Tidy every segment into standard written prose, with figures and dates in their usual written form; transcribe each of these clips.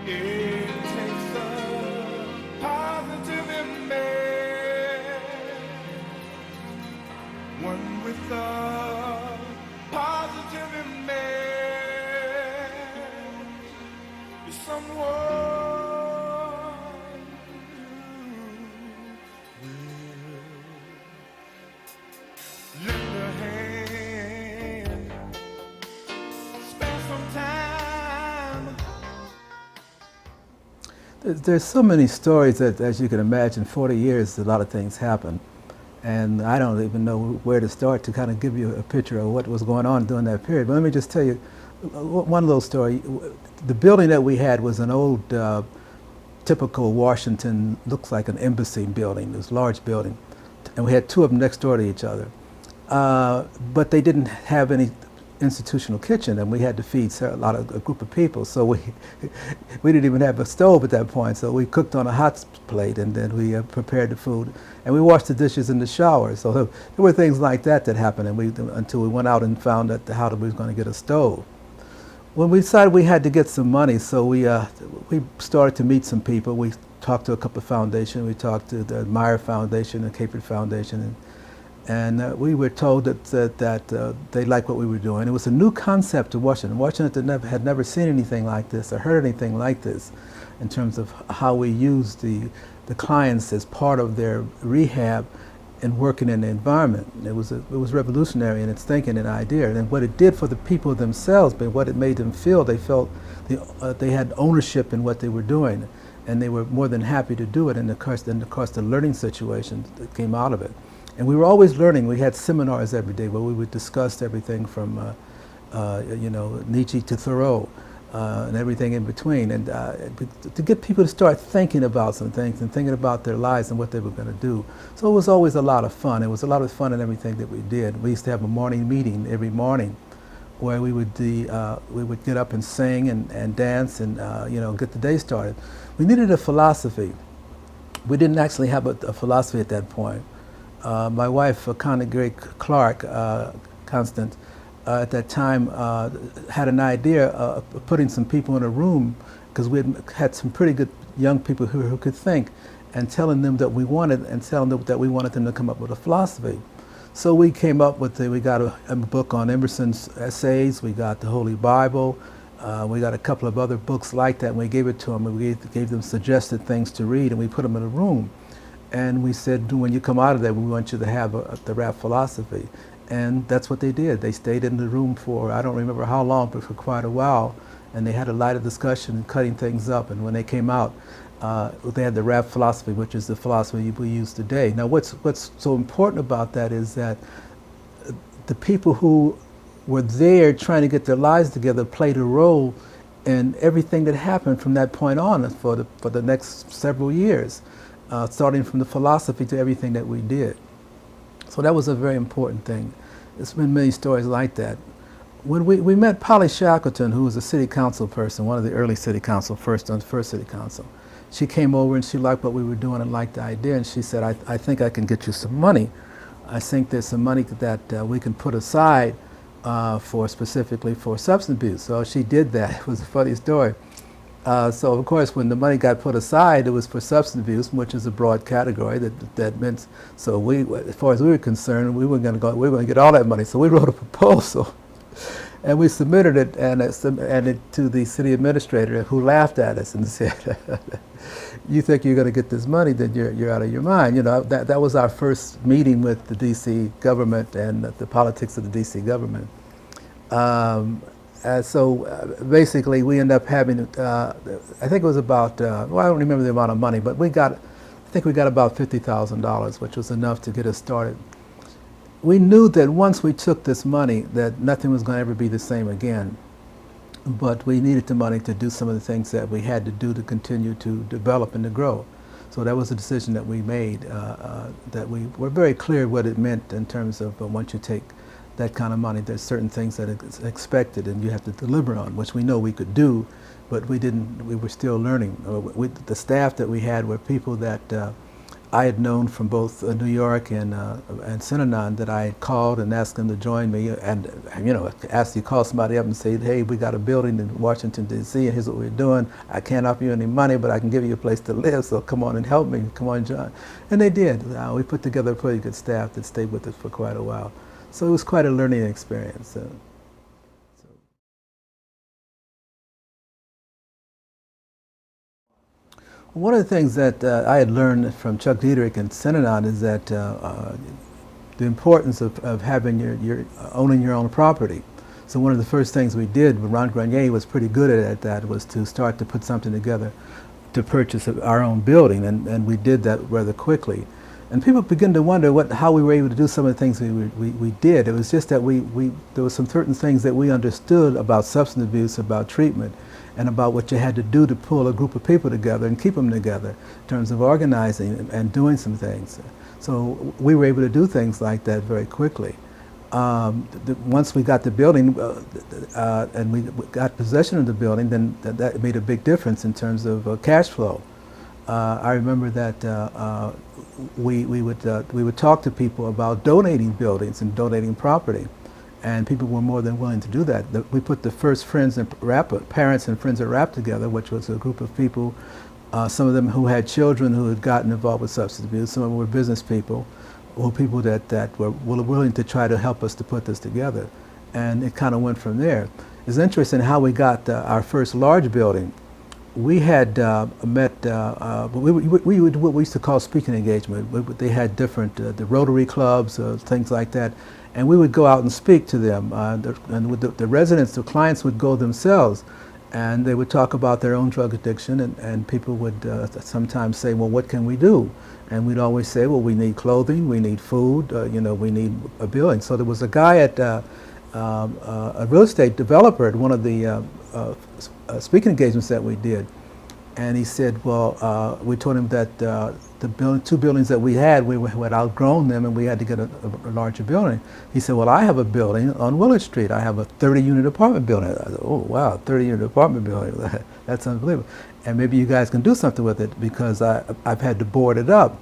It takes a positive man, one with a positive man, is someone who will lend a hand, spend some time. There's so many stories that, as you can imagine, 40 years, a lot of things happen. And I don't even know where to start to kind of give you a picture of what was going on during that period. But let me just tell you one little story. The building that we had was an old, typical Washington, looks like an embassy building. It was a large building. And we had two of them next door to each other. But they didn't have any institutional kitchen, and we had to feed a group of people. So we didn't even have a stove at that point. So we cooked on a hot plate, and then we prepared the food, and we washed the dishes in the shower. So there were things like that that happened, and until we went out and found out how we was going to get a stove. When we decided we had to get some money, so we started to meet some people. We talked to a couple of foundations. We talked to the Meyer Foundation and Capert Foundation, and we were told that they liked what we were doing. It was a new concept to Washington. Washington had never seen anything like this or heard anything like this in terms of how we used the clients as part of their rehab and working in the environment. It was revolutionary in its thinking and idea, and what it did for the people themselves, but what it made them feel. They felt they had ownership in what they were doing, and they were more than happy to do it. And of course, the learning situations that came out of it. And we were always learning. We had seminars every day where we would discuss everything from, Nietzsche to Thoreau, and everything in between, and to get people to start thinking about some things and thinking about their lives and what they were going to do. So it was always a lot of fun. It was a lot of fun in everything that we did. We used to have a morning meeting every morning where we would get up and sing and dance and get the day started. We needed a philosophy. We didn't actually have a philosophy at that point. My wife, Connie Gray Clark, Constant, at that time had an idea of putting some people in a room, because we had some pretty good young people who could think, and telling them that we wanted them to come up with a philosophy. So we came up with we got a book on Emerson's essays. We got the Holy Bible. We got a couple of other books like that, and we gave it to them. And we gave them suggested things to read, and we put them in a room. And we said, when you come out of there, we want you to have the rap philosophy. And that's what they did. They stayed in the room for, I don't remember how long, but for quite a while. And they had a light of discussion and cutting things up. And when they came out, they had the rap philosophy, which is the philosophy we use today. Now, what's so important about that is that the people who were there trying to get their lives together played a role in everything that happened from that point on for the next several years. Starting from the philosophy to everything that we did. So that was a very important thing. There's been many stories like that. When we met Polly Shackleton, who was a city council person, one of the early city council, first city council. She came over and she liked what we were doing and liked the idea, and she said, I think I can get you some money. I think there's some money that we can put aside specifically for substance abuse. So she did that. It was a funny story. So of course, when the money got put aside, it was for substance abuse, which is a broad category. That meant, so as far as we were concerned, we were going to get all that money. So we wrote a proposal, and we submitted it and it to the city administrator, who laughed at us and said, "You think you're going to get this money? Then you're out of your mind." That was our first meeting with the D.C. government and the politics of the D.C. government. So basically, we ended up having, I think it was about, I don't remember the amount of money, but I think we got about $50,000, which was enough to get us started. We knew that once we took this money, that nothing was going to ever be the same again. But we needed the money to do some of the things that we had to do to continue to develop and to grow. So that was a decision that we made, that we were very clear what it meant in terms of once you take that kind of money, there's certain things that it's expected and you have to deliver on, which we know we could do, but we were still learning. The staff that we had were people that I had known from both New York and Synanon that I had called and asked them to join me, and you know, asked you to call somebody up and say, hey, we got a building in Washington D.C. and here's what we're doing. I can't offer you any money, but I can give you a place to live. So come on and help me. Come on, John. And they did. We put together a pretty good staff that stayed with us for quite a while. So it was quite a learning experience. One of the things that I had learned from Chuck Diederich and Synanon is that the importance of having owning your own property. So one of the first things we did, when Ron Grenier was pretty good at that, was to start to put something together to purchase our own building, and we did that rather quickly. And people begin to wonder how we were able to do some of the things we did. It was just that there were some certain things that we understood about substance abuse, about treatment, and about what you had to do to pull a group of people together and keep them together in terms of organizing and doing some things. So we were able to do things like that very quickly. Once we got the building and we got possession of the building, then that made a big difference in terms of cash flow. I remember that we would talk to people about donating buildings and donating property, and people were more than willing to do that. We put the first Parents and Friends at RAP together, which was a group of people, some of them who had children who had gotten involved with substance abuse, some of them were business people, or people that were willing to try to help us to put this together. And it kind of went from there. It's interesting how we got our first large building. We had met, we would what we used to call speaking engagement. They had different, the Rotary clubs, things like that, and we would go out and speak to them. And with the residents, the clients would go themselves, and they would talk about their own drug addiction, and people would sometimes say, well, what can we do? And we'd always say, well, we need clothing, we need food, you know, we need a building. So there was a guy at a real estate developer at one of the speaking engagements that we did, and he said, well, we told him that two buildings that we had had outgrown them and we had to get a larger building. He said, well, I have a building on Willard Street. I have a 30-unit apartment building. I said, oh, wow, 30-unit apartment building. That's unbelievable. And maybe you guys can do something with it, because I've had to board it up.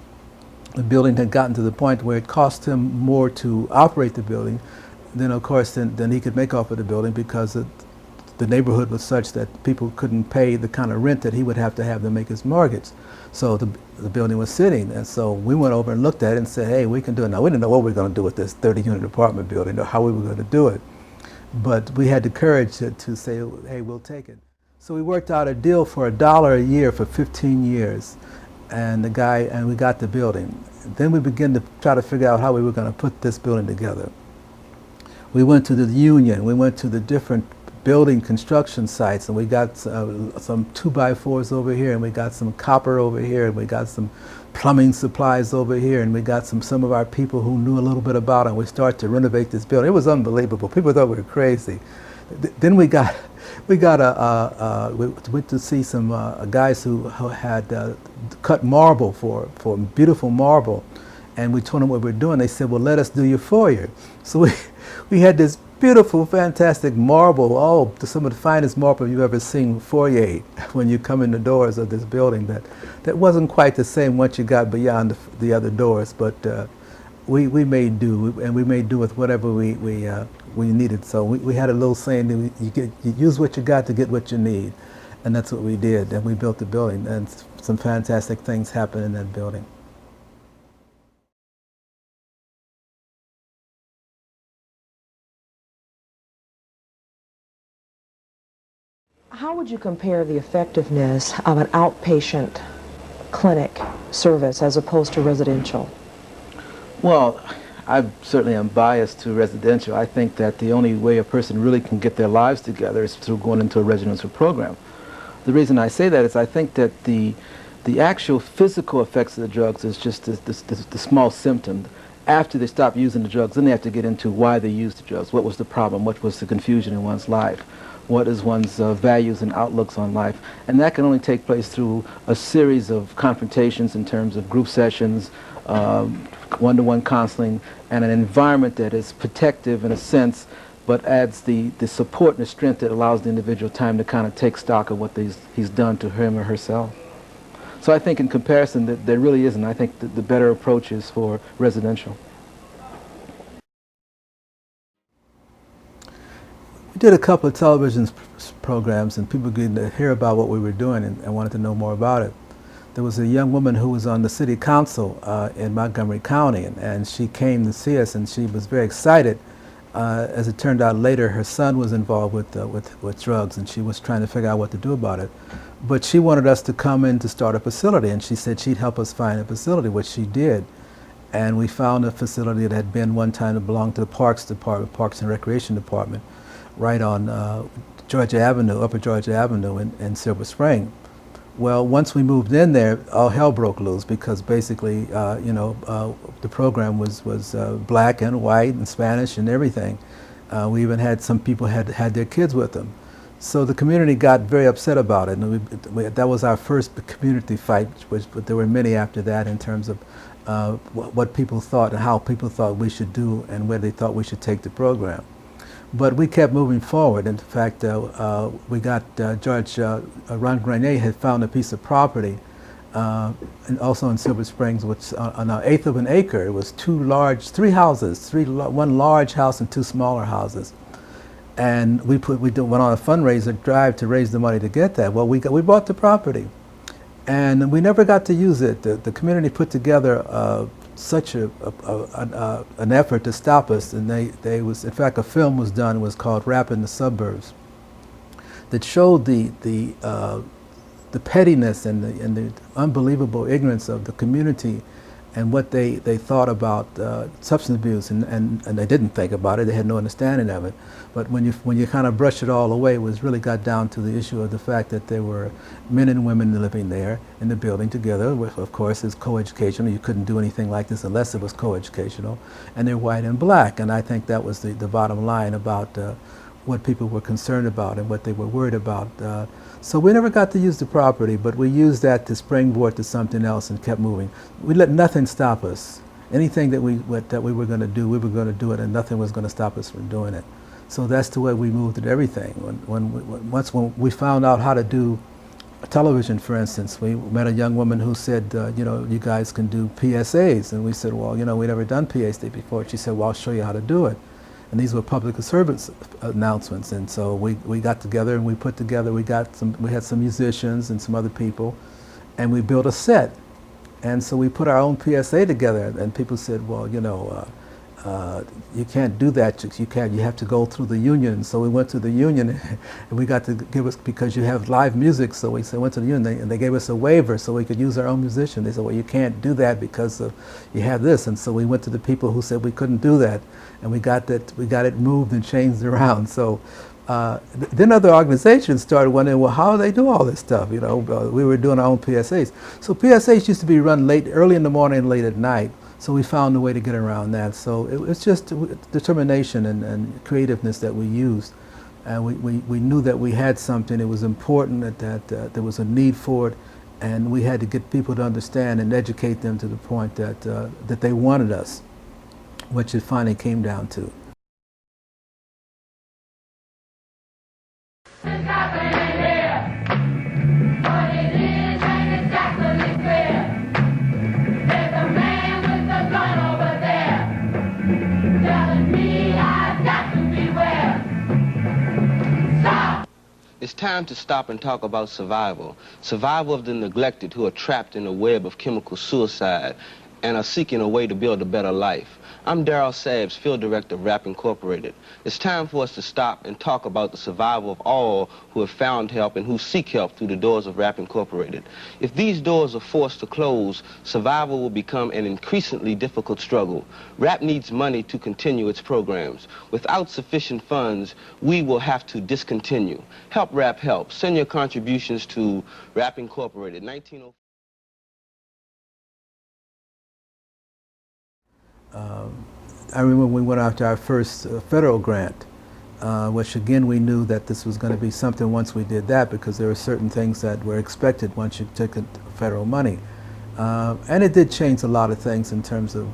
The building had gotten to the point where it cost him more to operate the building than, of course, than he could make off of the building, because the neighborhood was such that people couldn't pay the kind of rent that he would have to make his mortgage. So the building was sitting, and so we went over and looked at it and said, hey, we can do it. Now, we didn't know what we were going to do with this 30-unit apartment building or how we were going to do it, but we had the courage to say, hey, we'll take it. So we worked out a deal for $1 a year for 15 years, and we got the building. Then we began to try to figure out how we were going to put this building together. We went to the union, we went to the different building construction sites, and we got some 2x4s over here, and we got some copper over here, and we got some plumbing supplies over here, and we got some of our people who knew a little bit about it, and we started to renovate this building. It was unbelievable. People thought we were crazy. Then we went to see some guys who had cut marble for beautiful marble, and we told them what we were doing. They said, well, let us do your foyer. So we had this beautiful, fantastic marble, some of the finest marble you've ever seen, foyer, when you come in the doors of this building. That wasn't quite the same once you got beyond the other doors, but we made do, and we made do with whatever we needed. So we had a little saying that you use what you got to get what you need, and that's what we did. And we built the building, and some fantastic things happened in that building. How would you compare the effectiveness of an outpatient clinic service as opposed to residential? Well, I certainly am biased to residential. I think that the only way a person really can get their lives together is through going into a residential program. The reason I say that is I think that the actual physical effects of the drugs is just the small symptom. After they stop using the drugs, then they have to get into why they used the drugs. What was the problem? What was the confusion in one's life? What is one's values and outlooks on life? And that can only take place through a series of confrontations in terms of group sessions, one-to-one counseling, and an environment that is protective in a sense, but adds the support and the strength that allows the individual time to kind of take stock of what he's done to him or herself. So I think in comparison that there really isn't. I think that the better approach is for residential. We did a couple of television programs, and people getting to hear about what we were doing and wanted to know more about it. There was a young woman who was on the city council in Montgomery County, and she came to see us, and she was very excited. As it turned out later, her son was involved with drugs, and she was trying to figure out what to do about it. But she wanted us to come in to start a facility, and she said she'd help us find a facility, which she did. And we found a facility that had been one time that belonged to the Parks Department, Parks and Recreation Department, right on Georgia Avenue, Upper Georgia Avenue in Silver Spring. Well, once we moved in there, all hell broke loose because basically, the program was black and white and Spanish and everything. We even had some people had their kids with them. So the community got very upset about it, and that was our first community fight, but there were many after that in terms of what people thought and how people thought we should do and where they thought we should take the program. But we kept moving forward. In fact, we got George Ron Grenier had found a piece of property, and also in Silver Springs, which on an eighth of an acre. It was three houses, one large house and two smaller houses. And we went on a fundraiser drive to raise the money to get that. Well, we bought the property, and we never got to use it. The community put together such an effort to stop us, and in fact, a film was done. It was called "Rap in the Suburbs," that showed the pettiness and the unbelievable ignorance of the community and what they thought about substance abuse, and they didn't think about it. They had no understanding of it. But when you kind of brush it all away, it really got down to the issue of the fact that there were men and women living there in the building together. Which of course is coeducational. You couldn't do anything like this unless it was coeducational. And they're white and black. And I think that was the bottom line about what people were concerned about and what they were worried about. So we never got to use the property, but we used that to springboard to something else and kept moving. We let nothing stop us. Anything that we were going to do, we were going to do it, and nothing was going to stop us from doing it. So that's the way we moved at everything. Once we found out how to do television, for instance, we met a young woman who said, you guys can do PSAs. And we said, well, we never done PSA before. She said, well, I'll show you how to do it. And these were public service announcements, and so we got together and we had some musicians and some other people, and we built a set. And so we put our own PSA together, and people said, well, you can't do that. You have to go through the union. So we went to the union, and we got to because you have live music. So we went to the union, and they gave us a waiver so we could use our own musician. They said, well, you can't do that because you have this. And so we went to the people who said we couldn't do that, and we got it moved and changed around. So then other organizations started wondering, well, how do they do all this stuff? We were doing our own PSAs. So PSAs used to be run early in the morning and late at night. So we found a way to get around that. So it's just determination and creativeness that we used. And we knew that we had something. It was important that there was a need for it. And we had to get people to understand and educate them to the point that they wanted us, which it finally came down to. It's time to stop and talk about survival. Survival of the neglected who are trapped in a web of chemical suicide and are seeking a way to build a better life. I'm Darryl Sabbs, Field Director of RAP Incorporated. It's time for us to stop and talk about the survival of all who have found help and who seek help through the doors of RAP Incorporated. If these doors are forced to close, survival will become an increasingly difficult struggle. RAP needs money to continue its programs. Without sufficient funds, we will have to discontinue. Help RAP help. Send your contributions to RAP Incorporated, 1904. I remember when we went after our first federal grant, which again we knew that this was going to be something once we did that, because there were certain things that were expected once you took federal money. And it did change a lot of things in terms of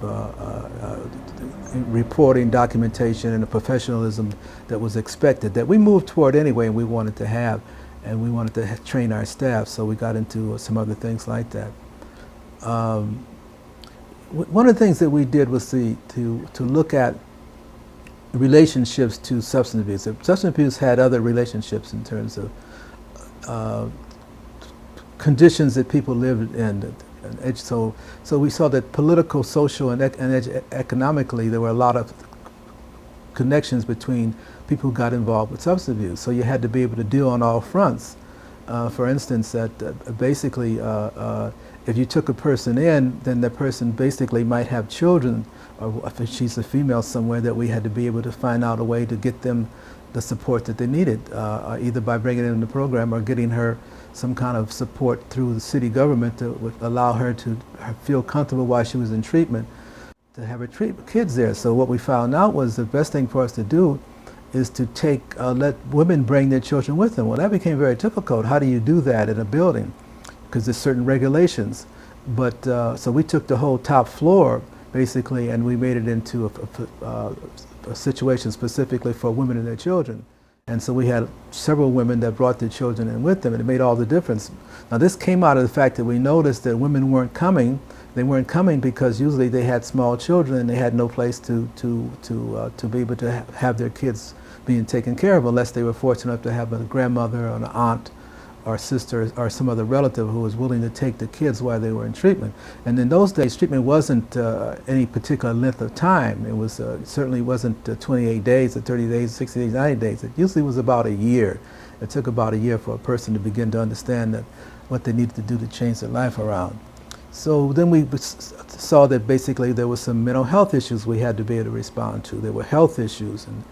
reporting, documentation, and the professionalism that was expected, that we moved toward anyway and we wanted to have. and we wanted to train our staff, so we got into some other things like that. One of the things that we did was to look at relationships to substance abuse. Substance abuse had other relationships in terms of conditions that people lived in. So we saw that political, social, and economically there were a lot of connections between people who got involved with substance abuse. So you had to be able to deal on all fronts. For instance, that basically if you took a person in, then the person basically might have children, or if she's a female somewhere, that we had to be able to find out a way to get them the support that they needed, either by bringing it in the program or getting her some kind of support through the city government that would allow her to feel comfortable while she was in treatment, to have her treat kids there. So what we found out was the best thing for us to do is to let women bring their children with them. Well, that became very difficult. How do you do that in a building? Because there's certain regulations. But so we took the whole top floor basically, and we made it into a situation specifically for women and their children. And so we had several women that brought their children in with them, and it made all the difference. Now this came out of the fact that we noticed that women weren't coming. They weren't coming because usually they had small children and they had no place to be able to have their kids being taken care of, unless they were fortunate enough to have a grandmother or an aunt or sister or some other relative who was willing to take the kids while they were in treatment. And in those days, treatment wasn't any particular length of time. It was certainly wasn't 28 days or 30 days, 60 days, 90 days. It usually was about a year. It took about a year for a person to begin to understand that what they needed to do to change their life around. So then we saw that basically there were some mental health issues we had to be able to respond to. There were health issues, and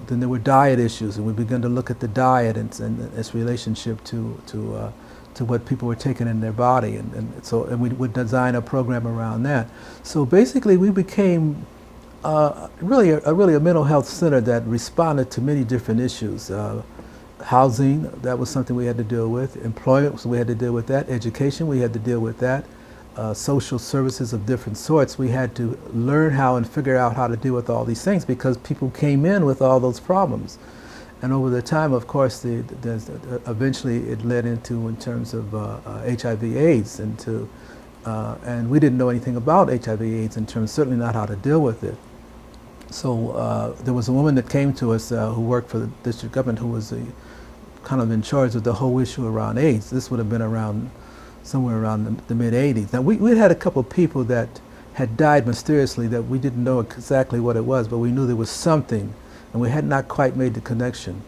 then there were diet issues, and we began to look at the diet and its relationship to what people were taking in their body, and we would design a program around that. So basically, we became really a mental health center that responded to many different issues. Housing, that was something we had to deal with. Employment, so we had to deal with that. Education, we had to deal with that. Social services of different sorts, we had to learn how and figure out how to deal with all these things because people came in with all those problems. And over the time, of course, eventually it led into, in terms of HIV/AIDS, and we didn't know anything about HIV/AIDS in terms, certainly not how to deal with it. So there was a woman that came to us who worked for the district government who was kind of in charge of the whole issue around AIDS. This would have been around somewhere around the mid-'80s. Now we had a couple of people that had died mysteriously that we didn't know exactly what it was, but we knew there was something, and we had not quite made the connection.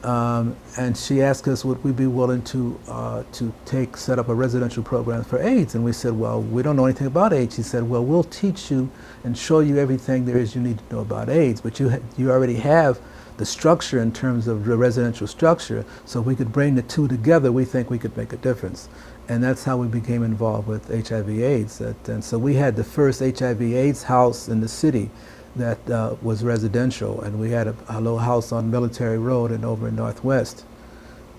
And she asked us would we be willing to set up a residential program for AIDS, and we said, well, we don't know anything about AIDS. She said, well, we'll teach you and show you everything there is you need to know about AIDS, but you already have the structure in terms of the residential structure, so if we could bring the two together, we think we could make a difference. And that's how we became involved with HIV/AIDS. And so we had the first HIV/AIDS house in the city that was residential, and we had a little house on Military Road and over in Northwest.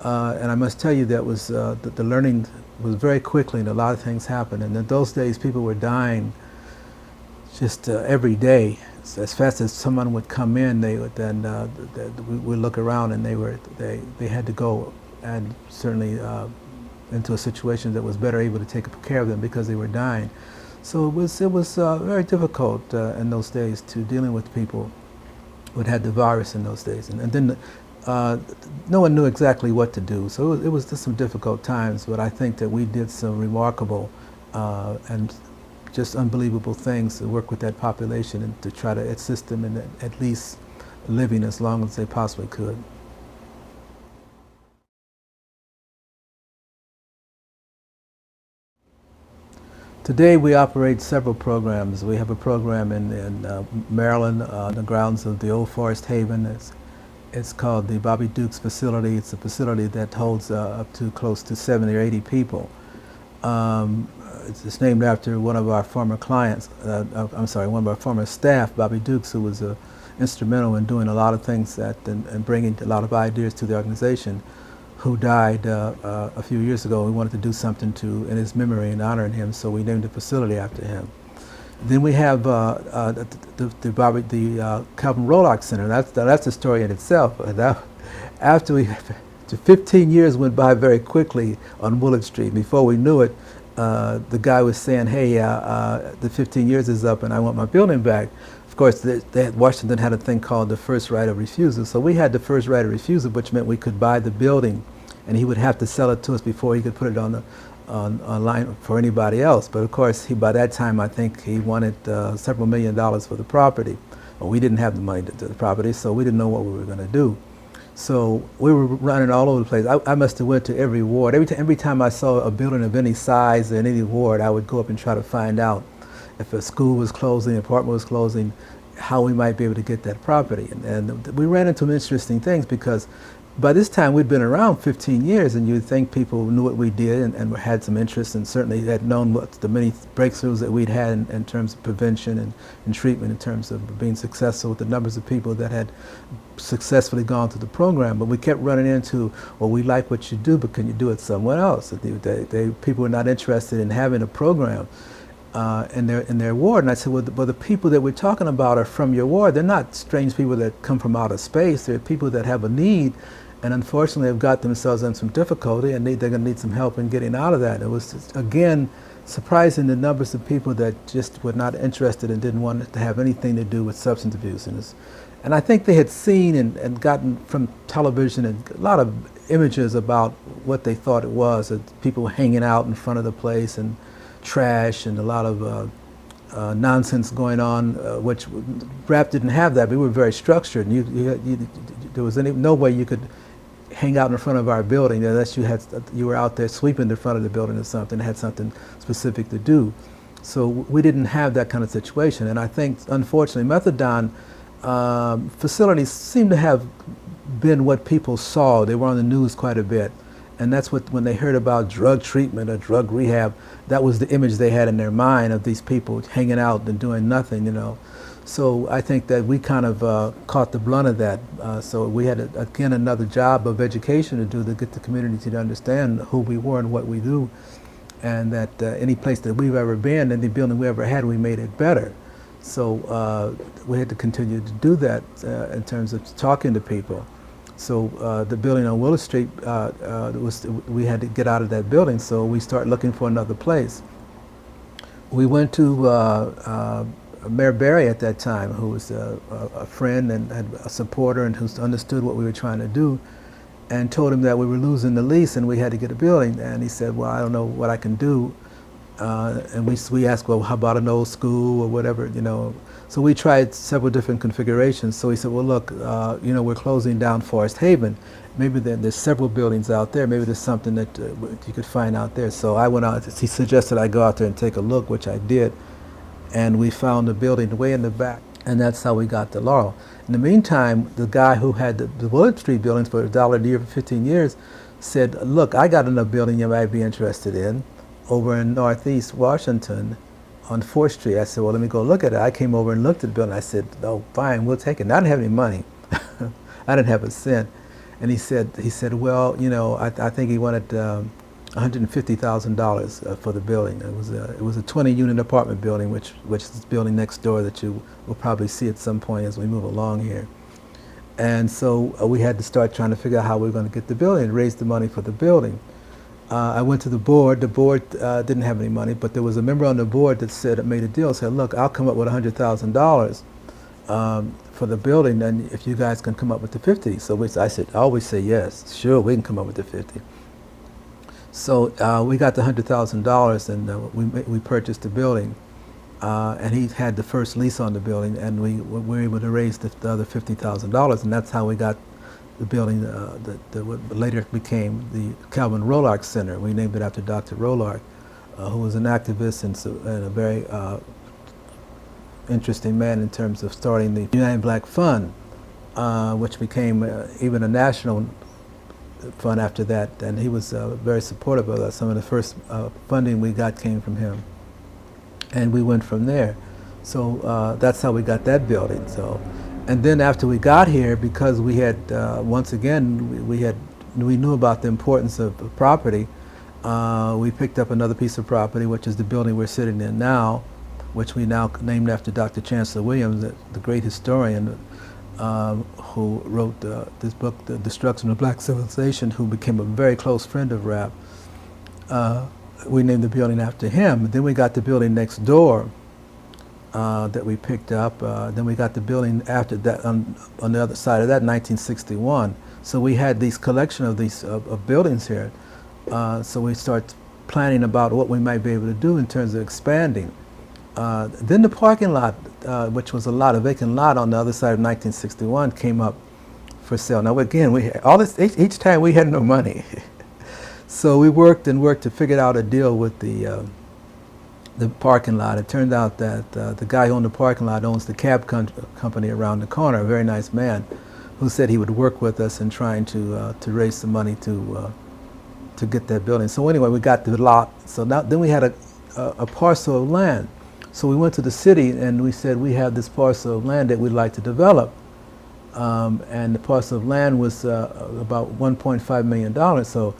And I must tell you that was the learning was very quickly, and a lot of things happened. And in those days, people were dying just every day. So as fast as someone would come in, we would look around, and they had to go, and certainly into a situation that was better able to take care of them because they were dying. So it was very difficult in those days to dealing with people who had the virus in those days, and then no one knew exactly what to do. So it was just some difficult times, but I think that we did some remarkable and just unbelievable things to work with that population and to try to assist them in at least living as long as they possibly could. Today we operate several programs. We have a program in Maryland on the grounds of the Old Forest Haven. It's called the Bobby Dukes facility. It's a facility that holds up to close to 70 or 80 people. It's named after one of our former clients, one of our former staff, Bobby Dukes, who was instrumental in doing a lot of things and bringing a lot of ideas to the organization, who died a few years ago. We wanted to do something in his memory and honoring him, so we named the facility after him. Then we have the Calvin Rolock Center. That's the story in itself. After we 15 years went by very quickly on Willard Street. Before we knew it, the guy was saying, hey, the 15 years is up and I want my building back. Of course, Washington had a thing called the first right of refusal. So we had the first right of refusal, which meant we could buy the building, and he would have to sell it to us before he could put it on online for anybody else. But of course, by that time, I think he wanted several $1 million for the property. Well, we didn't have the money to do the property, so we didn't know what we were going to do. So we were running all over the place. I must have went to every ward. Every time I saw a building of any size in any ward, I would go up and try to find out if a school was closing, an apartment was closing, how we might be able to get that property. And we ran into some interesting things because by this time we'd been around 15 years, and you'd think people knew what we did and had some interest, and certainly had known what the many breakthroughs that we'd had in terms of prevention and treatment, in terms of being successful with the numbers of people that had successfully gone through the program. But we kept running into, well, we like what you do, but can you do it somewhere else? People were not interested in having a program in their ward. And I said, well, the people that we're talking about are from your ward. They're not strange people that come from outer space. They're people that have a need, and unfortunately have got themselves in some difficulty, and they're going to need some help in getting out of that. It was just, again, surprising the numbers of people that just were not interested and didn't want it to have anything to do with substance abuse. And I think they had seen and gotten from television and a lot of images about what they thought it was, that people hanging out in front of the place and trash and a lot of nonsense going on, which rap didn't have that. We were very structured, and there was no way you could hang out in front of our building unless you were out there sweeping the front of the building or something, had something specific to do. So we didn't have that kind of situation. And I think, unfortunately, methadone facilities seem to have been what people saw. They were on the news quite a bit. And that's when they heard about drug treatment or drug rehab, that was the image they had in their mind of these people hanging out and doing nothing, you know. So I think that we kind of caught the blunt of that. So we had, again, another job of education to do to get the community to understand who we were and what we do, and that any place that we've ever been, any building we ever had, we made it better. So we had to continue to do that in terms of talking to people. So the building on Willard Street, we had to get out of that building, so we started looking for another place. We went to Mayor Barry at that time, who was a friend and a supporter and who understood what we were trying to do, and told him that we were losing the lease and we had to get a building. And he said, well, I don't know what I can do. And we asked, well, how about an old school or whatever, you know. So we tried several different configurations. So he said, well, look, you know, we're closing down Forest Haven. Maybe there's several buildings out there. Maybe there's something that you could find out there. So I went out. He suggested I go out there and take a look, which I did. And we found a building way in the back. And that's how we got to Laurel. In the meantime, the guy who had the Willard Street buildings for $1 a year for 15 years said, look, I got another building you might be interested in over in Northeast Washington on 4th Street. I said, well, let me go look at it. I came over and looked at the building. I said, oh, fine, we'll take it. And I didn't have any money. I didn't have a cent. And he said, well, you know, I think he wanted $150,000 for the building. It was a 20-unit apartment building, which is this building next door that you will probably see at some point as we move along here. And so we had to start trying to figure out how we were going to get the building and raise the money for the building. I went to the board. The board didn't have any money, but there was a member on the board that made a deal, said, look, I'll come up with $100,000 for the building, and if you guys can come up with the 50. So I said, I always say yes, sure, we can come up with the 50. So we got the $100,000, and we purchased the building, and he had the first lease on the building, and we were able to raise the other $50,000, and that's how we got the building that later became the Calvin Rolark Center. We named it after Dr. Rolark, who was an activist and a very interesting man in terms of starting the United Black Fund, which became even a national fund after that. And he was very supportive of us. Some of the first funding we got came from him. And we went from there. So that's how we got that building. So. And then after we got here, because we had, once again, we knew about the importance of property, we picked up another piece of property, which is the building we're sitting in now, which we now named after Dr. Chancellor Williams, the great historian. who wrote this book, The Destruction of Black Civilization, who became a very close friend of Rap. We named the building after him. Then we got the building next door that we picked up. Then we got the building after that on the other side of that, 1961. So we had these collection of these of buildings here. So we start planning about what we might be able to do in terms of expanding. Then the parking lot, which was a vacant lot on the other side of 1961, came up for sale. Now again, each time we had no money. So we worked to figure out a deal with the parking lot. It turned out that the guy who owned the parking lot owns the cab company around the corner, a very nice man, who said he would work with us in trying to raise some money to get that building. So anyway, we got the lot. So then we had a parcel of land. So we went to the city and we said, we have this parcel of land that we'd like to develop. And the parcel of land was about $1.5 million. So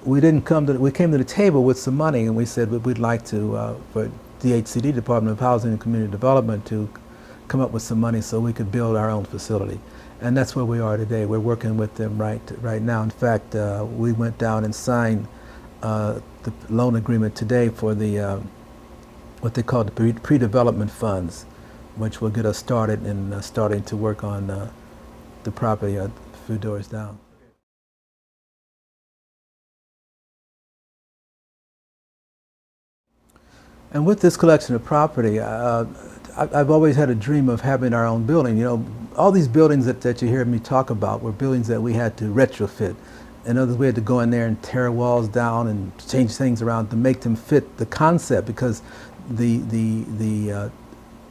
we came to the table with some money, and we said we'd like to, for DHCD, Department of Housing and Community Development, to come up with some money so we could build our own facility. And that's where we are today. We're working with them right now. In fact, we went down and signed the loan agreement today for the what they call the pre-development funds, which will get us started in starting to work on the property a few doors down. And with this collection of property, I've always had a dream of having our own building. You know, all these buildings that you hear me talk about were buildings that we had to retrofit. In other words, we had to go in there and tear walls down and change things around to make them fit the concept, because the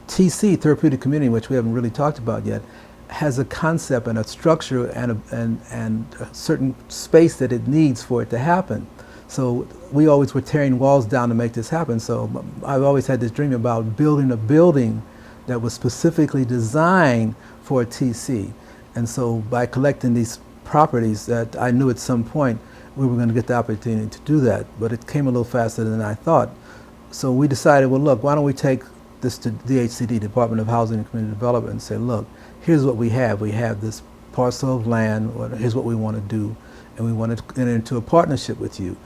TC, Therapeutic Community, which we haven't really talked about yet, has a concept and a structure and a certain space that it needs for it to happen. So we always were tearing walls down to make this happen. So I've always had this dream about building a building that was specifically designed for a TC. And so by collecting these properties, that I knew at some point we were going to get the opportunity to do that, but it came a little faster than I thought. So we decided, well, look, why don't we take this to DHCD, Department of Housing and Community Development, and say, look, here's what we have. We have this parcel of land, here's what we want to do, and we want to enter into a partnership with you.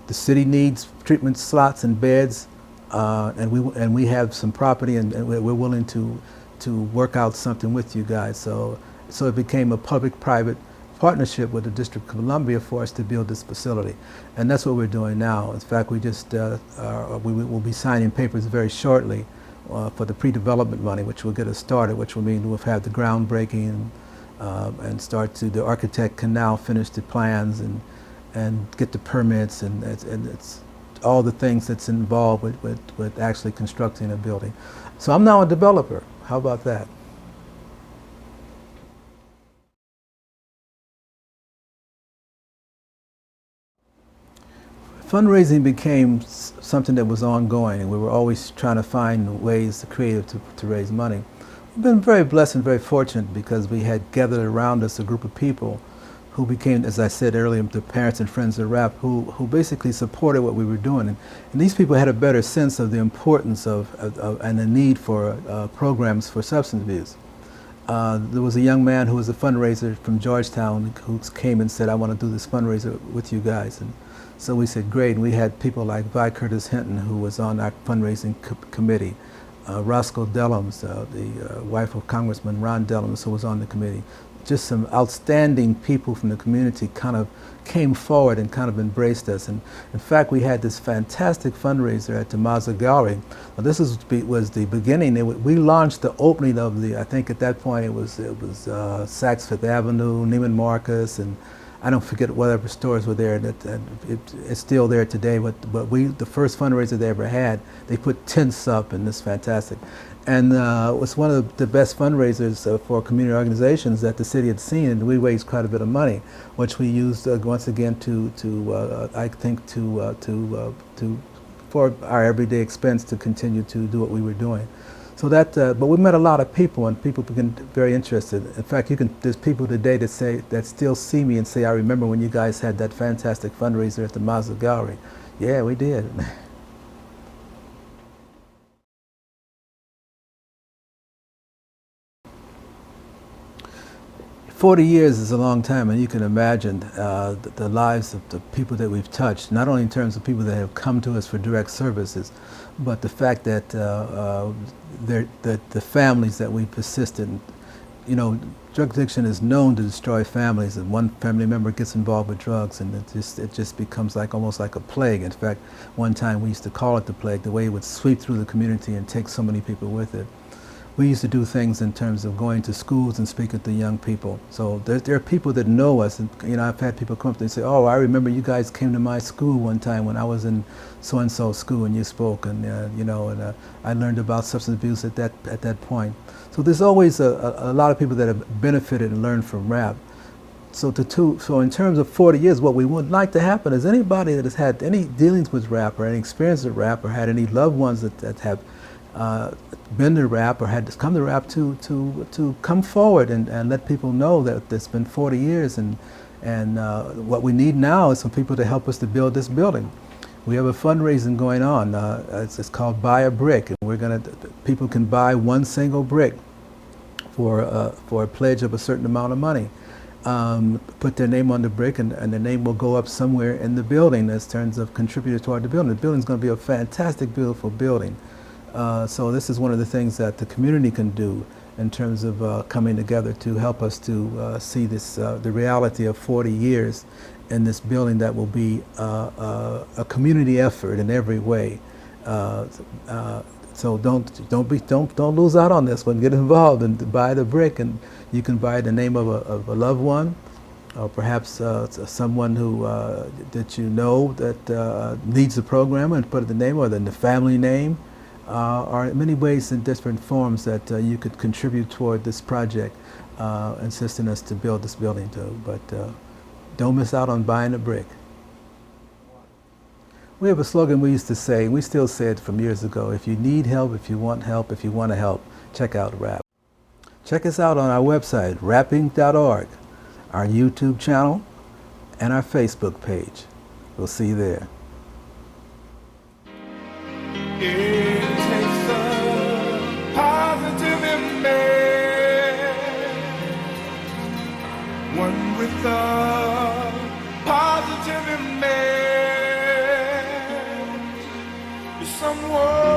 The city needs treatment slots and beds, and we have some property, and we're willing to work out something with you guys. So it became a public-private partnership with the District of Columbia for us to build this facility, and that's what we're doing now. In fact, we will be signing papers very shortly for the pre-development money, which will get us started, which will mean we'll have the groundbreaking and the architect can now finish the plans and get the permits, and it's all the things that's involved with actually constructing a building. So I'm now a developer. How about that? Fundraising became something that was ongoing, and we were always trying to find ways creative to raise money. We've been very blessed and very fortunate because we had gathered around us a group of people who became, as I said earlier, the parents and friends of rap, who basically supported what we were doing. And these people had a better sense of the importance and the need for programs for substance abuse. There was a young man who was a fundraiser from Georgetown who came and said, I want to do this fundraiser with you guys. And so we said, great. And we had people like Vi Curtis Hinton, who was on our fundraising committee. Roscoe Dellums, the wife of Congressman Ron Dellums, who was on the committee. Just some outstanding people from the community kind of came forward and kind of embraced us. And in fact, we had this fantastic fundraiser at the Mazza Gallery. Now, this was the beginning. We launched the opening of I think at that point it was Saks Fifth Avenue, Neiman Marcus, and I don't forget whatever stores were there. It's still there today, but the first fundraiser they ever had, they put tents up, and it's fantastic. And it was one of the best fundraisers for community organizations that the city had seen, and we raised quite a bit of money, which we used once again for our everyday expense to continue to do what we were doing. So but we met a lot of people, and people became very interested. In fact, there's people today that still see me and say, I remember when you guys had that fantastic fundraiser at the Mazza Gallery. Yeah, we did. 40 years is a long time, and you can imagine the lives of the people that we've touched, not only in terms of people that have come to us for direct services, but the fact that the families that we've assisted. You know, drug addiction is known to destroy families, and one family member gets involved with drugs, and it just becomes like almost like a plague. In fact, one time we used to call it the plague, the way it would sweep through the community and take so many people with it. We used to do things in terms of going to schools and speaking to young people. So there are people that know us, and you know, I've had people come up to me and say, "Oh, I remember you guys came to my school one time when I was in so-and-so school, and you spoke, and you know, and I learned about substance abuse at that point." So there's always a lot of people that have benefited and learned from rap. So in terms of 40 years, what we would like to happen is anybody that has had any dealings with rap or any experience with rap or had any loved ones that have been to rap or had come to rap to come forward and let people know that it's been 40 years, and what we need now is some people to help us to build this building. We have a fundraising going on. It's called Buy a Brick, and people can buy one single brick for a pledge of a certain amount of money. Put their name on the brick, and their name will go up somewhere in the building as terms of contributor toward the building. The building's going to be a fantastic, beautiful building. So this is one of the things that the community can do in terms of coming together to help us to see this, the reality of 40 years in this building that will be a community effort in every way. So don't lose out on this one. Get involved and buy the brick, and you can buy the name of a loved one, or perhaps someone who that you know that needs the program, and put the name, or then the family name. Are many ways and different forms that you could contribute toward this project, assisting us to build this building too. But don't miss out on buying a brick. We have a slogan we used to say, and we still say it from years ago: if you need help, if you want help, if you want to help, check out RAP. Check us out on our website, rapping.org, our YouTube channel, and our Facebook page. We'll see you there. It takes a positive man, one with a positive man, someone